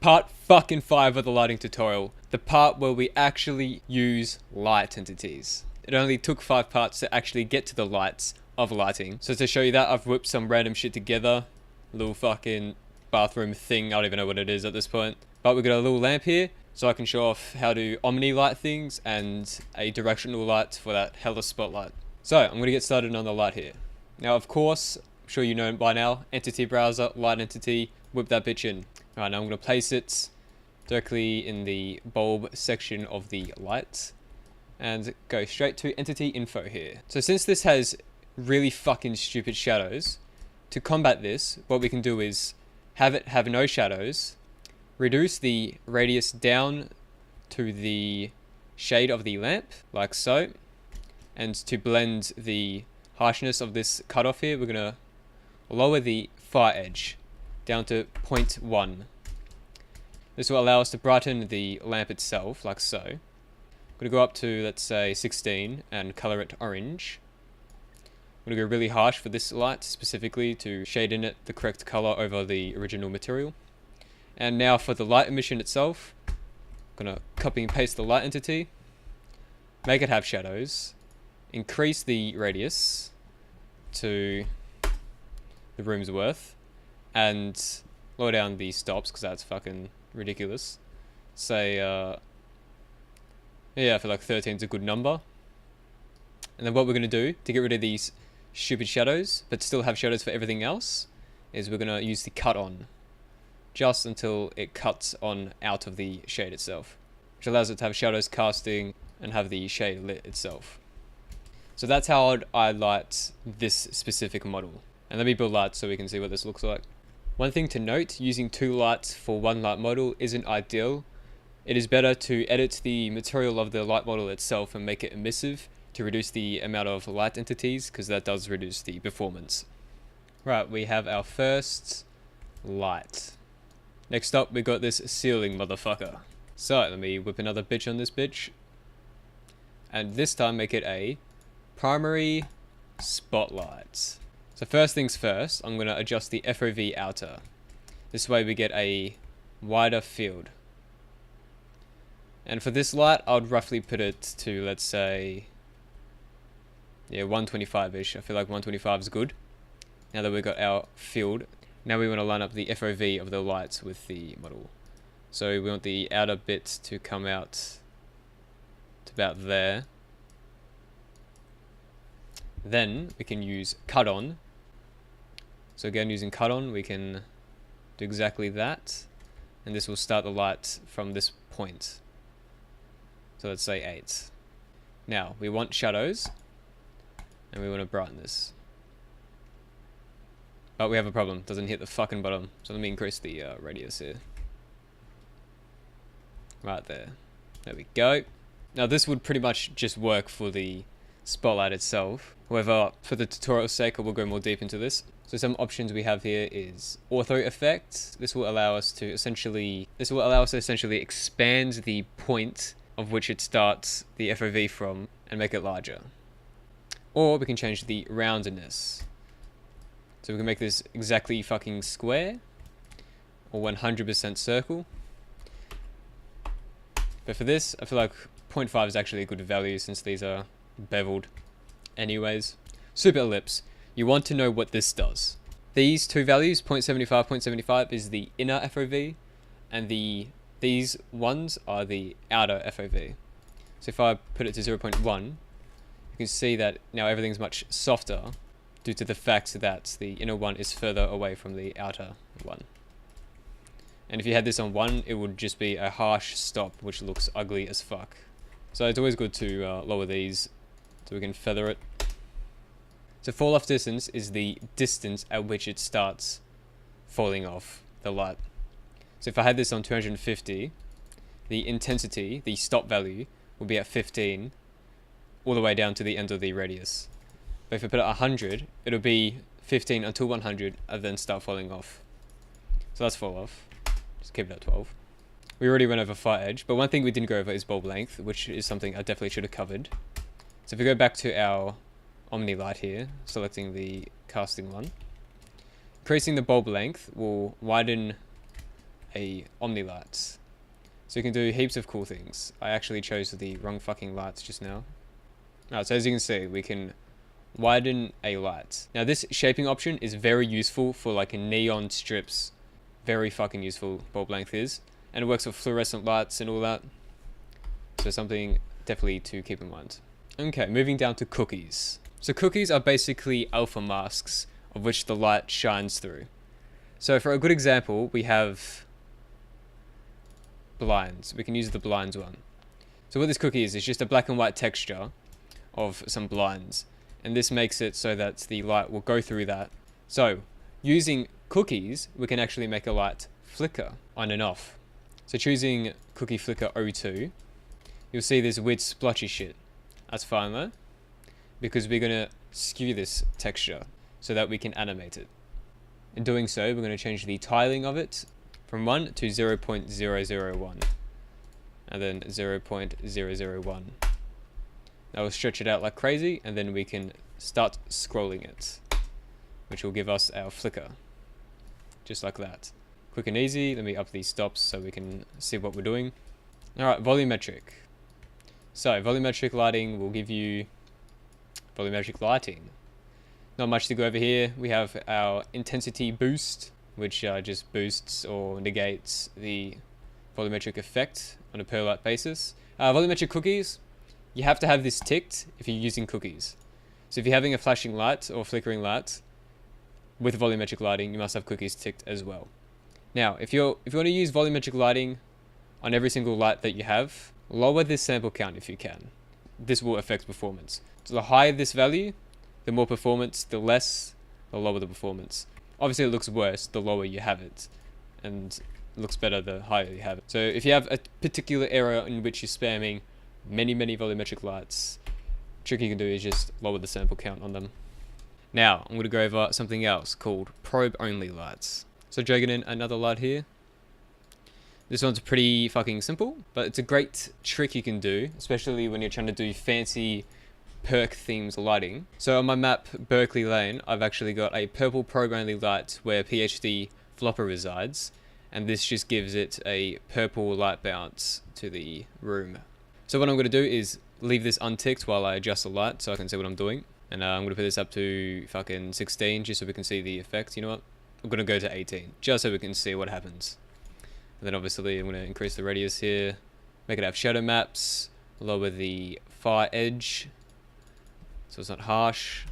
Part fucking 5 of the lighting tutorial. The part where we actually use light entities. It only took 5 parts to actually get to the lights of lighting. So to show you that, I've whipped some random shit together. Little fucking bathroom thing, I don't even know what it is at this point. But we got a little lamp here, so I can show off how to omni light things and a directional light for that hella spotlight. So I'm going to get started on the light here. Now of course, I'm sure you know by now, entity browser, light entity, whip that bitch in. Alright, now I'm going to place it directly in the bulb section of the light and go straight to entity info here. So since this has really fucking stupid shadows, to combat this, what we can do is have it have no shadows, reduce the radius down to the shade of the lamp, like so, and to blend the harshness of this cutoff here, we're going to lower the far edge down to 0.1. This will allow us to brighten the lamp itself, like so. I'm going to go up to, let's say, 16 and color it orange. I'm going to go really harsh for this light, specifically to shade in it the correct color over the original material. And now for the light emission itself, I'm going to copy and paste the light entity, make it have shadows, increase the radius to the room's worth, and lower down the stops because that's fucking ridiculous. Say, yeah, I feel like 13 is a good number. And then what we're going to do to get rid of these stupid shadows, but still have shadows for everything else, is we're going to use the cut on, just until it cuts on out of the shade itself, which allows it to have shadows casting and have the shade lit itself. So that's how I light this specific model. And let me build lights so we can see what this looks like. One thing to note, using 2 lights for 1 light model isn't ideal. It is better to edit the material of the light model itself and make it emissive to reduce the amount of light entities, because that does reduce the performance. Right, we have our first light. Next up, we got this ceiling motherfucker. So let me whip another bitch on this bitch. And this time make it a primary spotlight. So first things first, I'm going to adjust the FOV outer. This way we get a wider field. And for this light, I would roughly put it to, let's say, yeah, 125-ish. I feel like 125 is good. Now that we've got our field, now we want to line up the FOV of the lights with the model. So we want the outer bit to come out to about there. Then we can use cut on. So again, using cut on, we can do exactly that. And this will start the light from this point. So let's say 8. Now, we want shadows. And we want to brighten this. But we have a problem. It doesn't hit the fucking bottom. So let me increase the radius here. Right there. There we go. Now this would pretty much just work for the spotlight itself. However, for the tutorial's sake, I will go more deep into this. So some options we have here is ortho effect. This will allow us to essentially expand the point of which it starts the FOV from and make it larger. Or we can change the roundness. So we can make this exactly fucking square or 100% circle. But for this, I feel like 0.5 is actually a good value since these are beveled. Anyways, super ellipse. You want to know what this does. These 2 values, 0.75, 0.75 is the inner FOV, and these ones are the outer FOV. So if I put it to 0.1, you can see that now everything's much softer due to the fact that the inner one is further away from the outer one. And if you had this on 1, it would just be a harsh stop, which looks ugly as fuck. So it's always good to lower these so we can feather it. So fall off distance is the distance at which it starts falling off the light. So if I had this on 250, the intensity, the stop value, will be at 15 all the way down to the end of the radius. But if I put it at 100, it'll be 15 until 100 and then start falling off. So let's fall off. Just keep it at 12. We already went over far edge, but one thing we didn't go over is bulb length, which is something I definitely should have covered. So if we go back to our Omni light here, selecting the casting one, increasing the bulb length will widen a Omni light. So you can do heaps of cool things. I actually chose the wrong fucking lights just now. Alright, so as you can see, we can widen a light. Now this shaping option is very useful for like neon strips. Very fucking useful, bulb length is. And it works with fluorescent lights and all that. So something definitely to keep in mind. Okay, moving down to cookies. So cookies are basically alpha masks of which the light shines through. So for a good example, we have blinds. We can use the blinds one. So what this cookie is just a black and white texture of some blinds. And this makes it so that the light will go through that. So using cookies, we can actually make a light flicker on and off. So choosing cookie flicker 02, you'll see this weird splotchy shit. That's fine though, because we're going to skew this texture so that we can animate it. In doing so, we're going to change the tiling of it from 1 to 0.001 and then 0.001. Now we'll stretch it out like crazy and then we can start scrolling it, which will give us our flicker, just like that. Quick and easy. Let me up these stops so we can see what we're doing. Alright, volumetric. So volumetric lighting will give you volumetric lighting. Not much to go over here. We have our intensity boost, which just boosts or negates the volumetric effect on a per light basis. Volumetric cookies, you have to have this ticked if you're using cookies. So if you're having a flashing light or flickering light with volumetric lighting, you must have cookies ticked as well. Now, if you want to use volumetric lighting on every single light that you have, lower this sample count if you can. This will affect performance. So the higher this value, the more performance, the lower the performance. Obviously it looks worse the lower you have it, and it looks better the higher you have it. So if you have a particular area in which you're spamming many volumetric lights, trick you can do is just lower the sample count on them. Now, I'm going to go over something else called probe only lights. So dragging in another light here. This one's pretty fucking simple, but it's a great trick you can do, especially when you're trying to do fancy perk themes lighting. So on my map, Berkeley Lane, I've actually got a purple probe only light where PhD Flopper resides, and this just gives it a purple light bounce to the room. So what I'm going to do is leave this unticked while I adjust the light so I can see what I'm doing. And I'm going to put this up to fucking 16 just so we can see the effect. You know what? I'm going to go to 18 just so we can see what happens. And then obviously I'm going to increase the radius here, make it have shadow maps, lower the far edge so it's not harsh,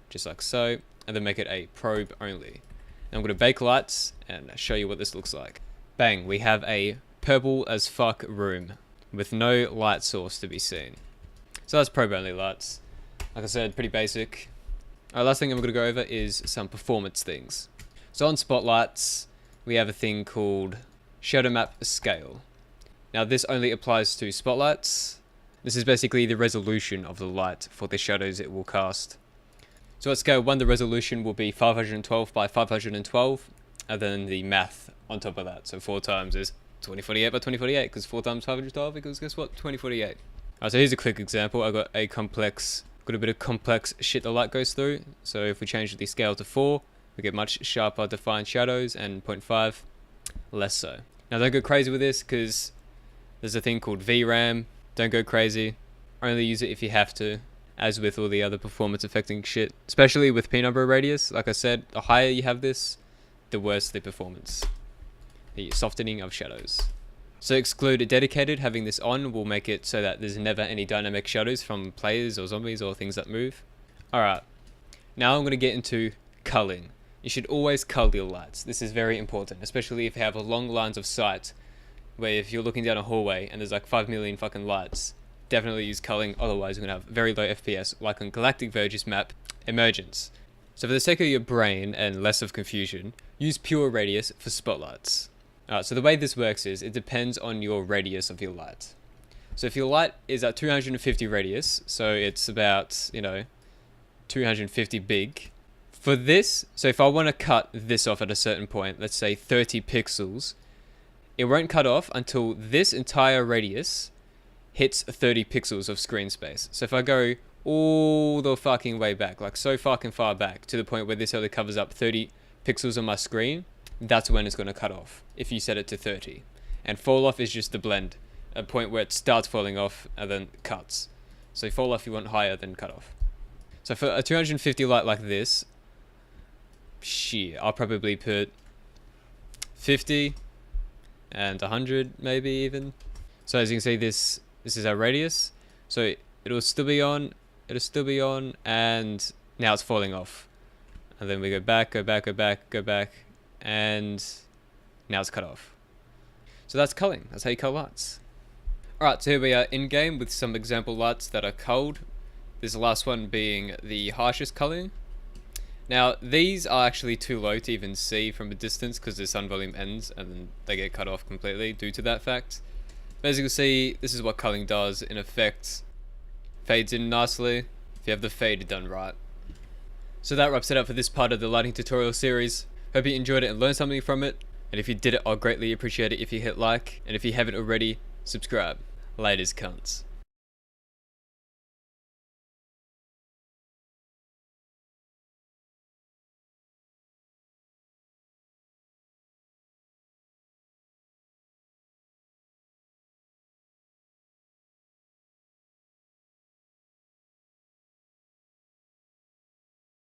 just like so, and then make it a probe only. Now I'm going to bake lights and show you what this looks like. Bang, we have a purple as fuck room with no light source to be seen. So that's probe only lights. Like I said, pretty basic. Last thing I'm going to go over is some performance things. So on spotlights, we have a thing called shadow map scale. Now this only applies to spotlights. This is basically the resolution of the light for the shadows it will cast. So at scale 1, the resolution will be 512 by 512, and then the math on top of that. So 4 times is 2048 by 2048, because 4 times 512 equals, guess what, 2048. Alright, so here's a quick example. Got a bit of complex shit the light goes through. So if we change the scale to 4, we get much sharper defined shadows, and 0.5 less so. Now don't go crazy with this because there's a thing called VRAM. Don't go crazy. Only use it if you have to, as with all the other performance affecting shit. Especially with peanut radius. Like I said, the higher you have this, the worse the performance. The softening of shadows. So exclude dedicated, having this on will make it so that there's never any dynamic shadows from players or zombies or things that move. Alright, now I'm going to get into culling. You should always cull your lights. This is very important, especially if you have a long lines of sight, where if you're looking down a hallway and there's like 5 million fucking lights, definitely use culling, otherwise you're going to have very low FPS, like on Galactic Verge's map, Emergence. So for the sake of your brain and less of confusion, use pure radius for spotlights. So the way this works is, it depends on your radius of your light. So if your light is at 250 radius, so it's about, 250 big. For this, so if I want to cut this off at a certain point, let's say 30 pixels, it won't cut off until this entire radius hits 30 pixels of screen space. So if I go all the fucking way back, like so fucking far back, to the point where this only covers up 30 pixels on my screen, that's when it's going to cut off if you set it to 30. And fall off is just the blend, a point where it starts falling off and then cuts. So fall off you want higher than cut off. So for a 250 light like this, shit, I'll probably put 50 and 100 maybe even. So as you can see, this is our radius. So it'll still be on, and now it's falling off. And then we go back, and now it's cut off. So that's culling. That's how you cull lights. Alright, so here we are in game with some example lights that are culled. This last one being the harshest culling. Now, these are actually too low to even see from a distance because the sun volume ends and then they get cut off completely due to that fact. But as you can see, this is what culling does. In effect, fades in nicely if you have the fade done right. So that wraps it up for this part of the lighting tutorial series. Hope you enjoyed it and learned something from it. And if you did it, I'll greatly appreciate it if you hit like. And if you haven't already, subscribe. Laters, cunts.